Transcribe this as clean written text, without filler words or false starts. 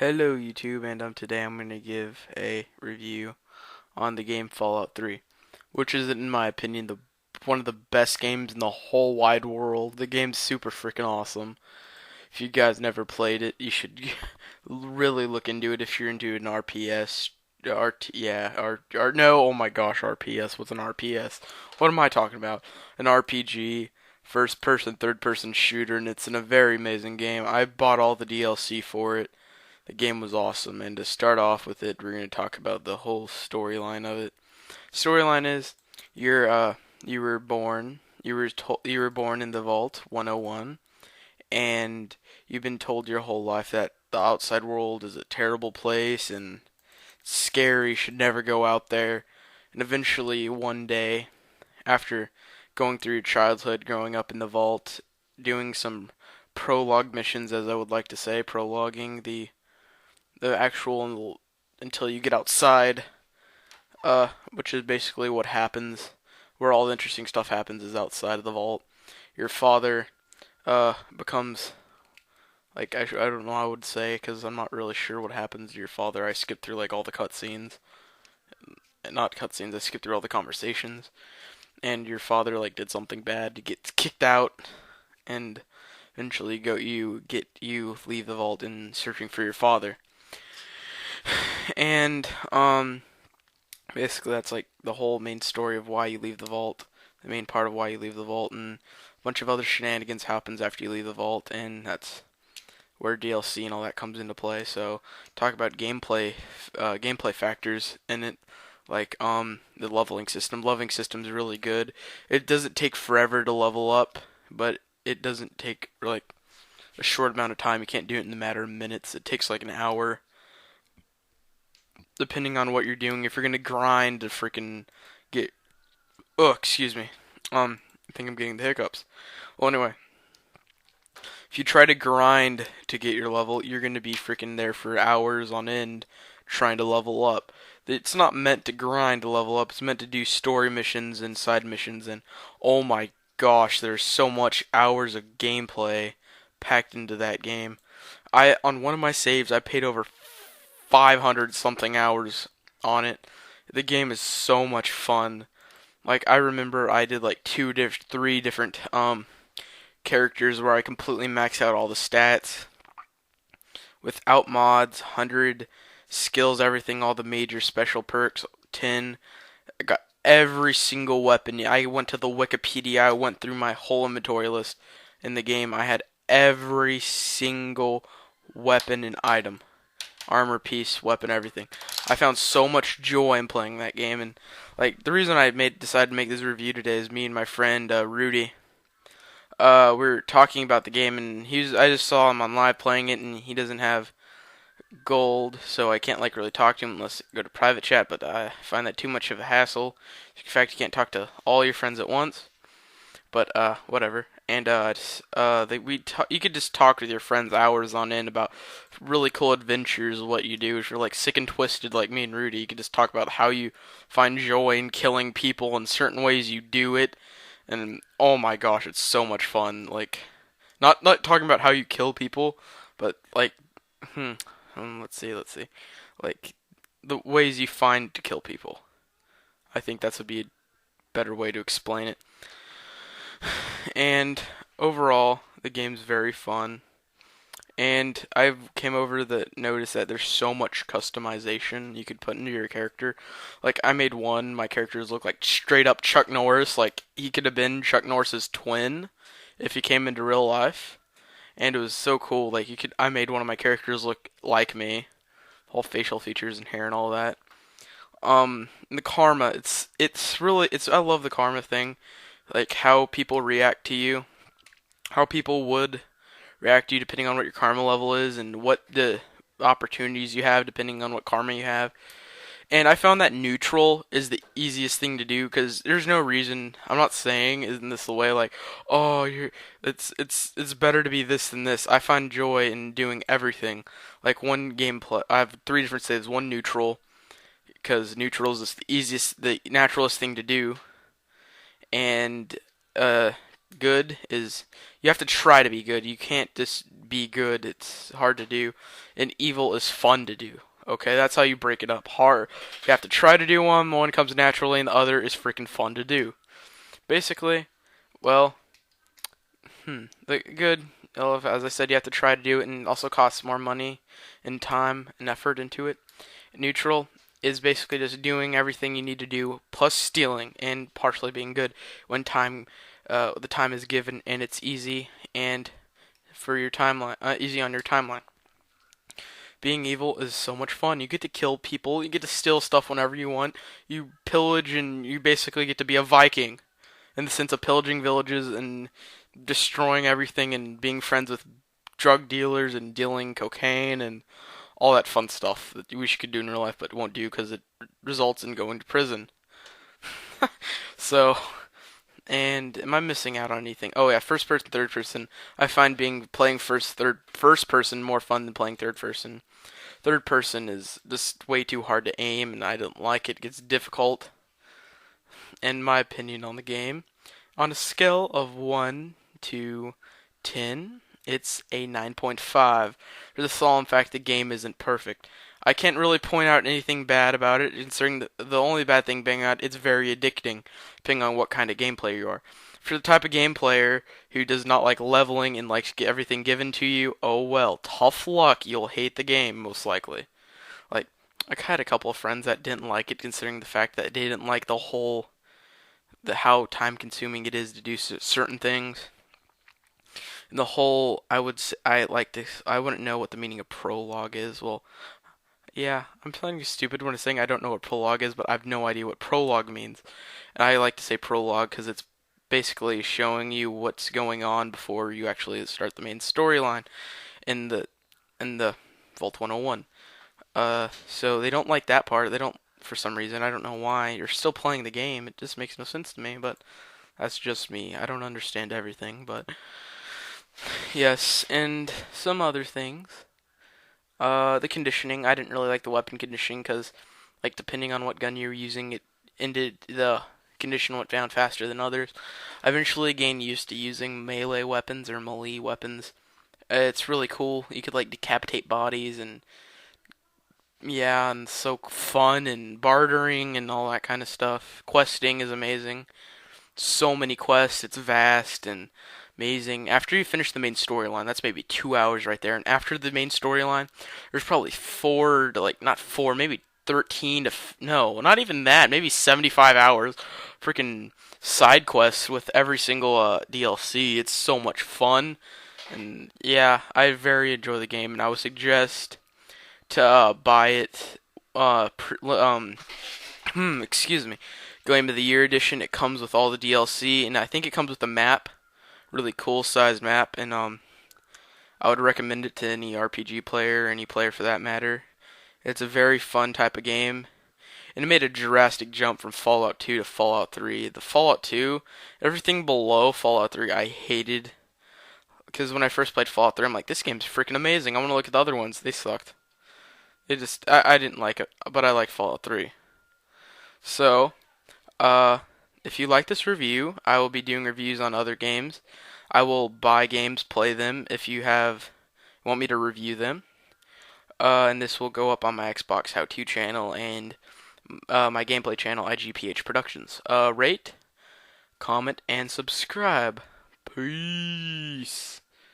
Hello YouTube, and today I'm going to give a review on the game Fallout 3, which is in my opinion one of the best games in the whole wide world. The game's super freaking awesome. If you guys never played it, you should really look into it if you're into an RPS. No, oh my gosh, RPS. What's an RPS? What am I talking about? An RPG, first person, third person shooter, and it's a very amazing game. I bought all the DLC for it. The game was awesome, and to start off with it, we're going to talk about the whole storyline of it. Storyline is you were born you were born in the Vault 101, and you've been told your whole life that the outside world is a terrible place and scary, should never go out there. And eventually one day, after going through your childhood, growing up in the Vault, doing some prologue missions, as I would like to say, prologuing the actual until you get outside, which is basically what happens, where all the interesting stuff happens is outside of the vault. Your father becomes like I don't know how I would say because I'm not really sure what happens to your father. I skipped through like all the cutscenes, not cutscenes. I skipped through all the conversations, and your father like did something bad to get kicked out, and eventually you leave the vault in searching for your father. And basically that's like the whole main story of why you leave the vault, the main part of why you leave the vault, and a bunch of other shenanigans happens after you leave the vault, and that's where DLC and all that comes into play. So talk about gameplay factors in it, like the leveling system. Leveling system is really good. It doesn't take forever to level up, but it doesn't take like a short amount of time. You can't do it in a matter of minutes. It takes like an hour depending on what you're doing. If you're gonna grind to freaking get, oh, excuse me, I think I'm getting the hiccups. Well, anyway, if you try to grind to get your level, you're gonna be freaking there for hours on end trying to level up. It's not meant to grind to level up. It's meant to do story missions and side missions. And oh my gosh, there's so much hours of gameplay packed into that game. On one of my saves, I paid over 500 something hours on it. The game is so much fun. Like I remember I did like three different characters where I completely maxed out all the stats without mods, 100 skills, everything, all the major special perks, 10. I got every single weapon. I went to the Wikipedia, I went through my whole inventory list in the game. I had every single weapon and item, armor piece, weapon, everything. I found so much joy in playing that game, and like the reason I decided to make this review today is me and my friend Rudy. We were talking about the game, and I just saw him on live playing it, and he doesn't have gold, so I can't like really talk to him unless I go to private chat. But I find that too much of a hassle. In fact, you can't talk to all your friends at once. But whatever. And you could just talk with your friends hours on end about really cool adventures. What you do if you're like sick and twisted like me and Rudy, you could just talk about how you find joy in killing people and certain ways you do it. And oh my gosh, it's so much fun. Like not talking about how you kill people, but like let's see, like the ways you find to kill people. I think that would be a better way to explain it. And overall, the game's very fun. And I came over to notice that there's so much customization you could put into your character. Like I made my characters look like straight up Chuck Norris. Like he could have been Chuck Norris's twin if he came into real life. And it was so cool. Like I made one of my characters look like me, all facial features and hair and all that. The karma, I love the karma thing, like how people react to you, how people would react to you depending on what your karma level is and what the opportunities you have depending on what karma you have. And I found that neutral is the easiest thing to do because there's no reason. I'm not saying isn't this the way like, oh, it's better to be this than this. I find joy in doing everything. Like one gameplay, I have three different saves. One neutral because neutral is the naturalist thing to do, and good is you have to try to be good. You can't just be good. It's hard to do. And evil is fun to do. Okay, that's how you break it up. Hard. You have to try to do one. One comes naturally, and the other is freaking fun to do. Basically, well, the good. Well, as I said, you have to try to do it, and it also costs more money and time and effort into it. Neutral is basically just doing everything you need to do, plus stealing and partially being good when the time is given and it's easy and for your timeline, easy on your timeline. Being evil is so much fun. You get to kill people, you get to steal stuff whenever you want, you pillage, and you basically get to be a Viking in the sense of pillaging villages and destroying everything and being friends with drug dealers and dealing cocaine and all that fun stuff that you wish you could do in real life but won't do because it results in going to prison. So, and am I missing out on anything? Oh yeah, first person, third person. I find being playing first person more fun than playing third person. Third person is just way too hard to aim, and I don't like it. It gets difficult, in my opinion, on the game. On a scale of 1 to 10, it's a 9.5. For the solemn fact the game isn't perfect. I can't really point out anything bad about it, considering the only bad thing being that it's very addicting, depending on what kind of game player you are. For the type of game player who does not like leveling and likes to get everything given to you, oh well, tough luck, you'll hate the game, most likely. Like, I had a couple of friends that didn't like it, considering the fact that they didn't like the how time consuming it is to do certain things. And the whole, I wouldn't know what the meaning of prologue is. Well, yeah, I'm sounding stupid when I'm saying I don't know what prologue is, but I have no idea what prologue means. And I like to say prologue because it's basically showing you what's going on before you actually start the main storyline in the Vault 101. So they don't like that part. They don't, for some reason. I don't know why. You're still playing the game. It just makes no sense to me, but that's just me. I don't understand everything, but yes, and some other things. The conditioning. I didn't really like the weapon conditioning because, like, depending on what gun you're using, it ended the condition went down faster than others. I eventually gained used to using melee weapons or melee weapons. It's really cool. You could like decapitate bodies and yeah, and so fun and bartering and all that kind of stuff. Questing is amazing. So many quests. It's vast and amazing. After you finish the main storyline, that's maybe 2 hours right there. And after the main storyline, there's probably four to like not four, maybe 13 to no, not even that. Maybe 75 hours. Freaking side quests with every single DLC. It's so much fun. And yeah, I very enjoy the game, and I would suggest to buy it. Excuse me. Game of the Year edition. It comes with all the DLC, and I think it comes with a map, really cool sized map, and I would recommend it to any RPG player, any player for that matter. It's a very fun type of game, and it made a drastic jump from Fallout 2 to Fallout 3. The Fallout 2, everything below Fallout 3, I hated because when I first played Fallout 3, I'm like, this game's freaking amazing. I want to look at the other ones. They sucked. I didn't like it, but I like Fallout 3. So, uh, if you like this review, I will be doing reviews on other games. I will buy games, play them if you want me to review them. And this will go up on my Xbox How To channel and my gameplay channel, IGPH Productions. Rate, comment, and subscribe. Peace.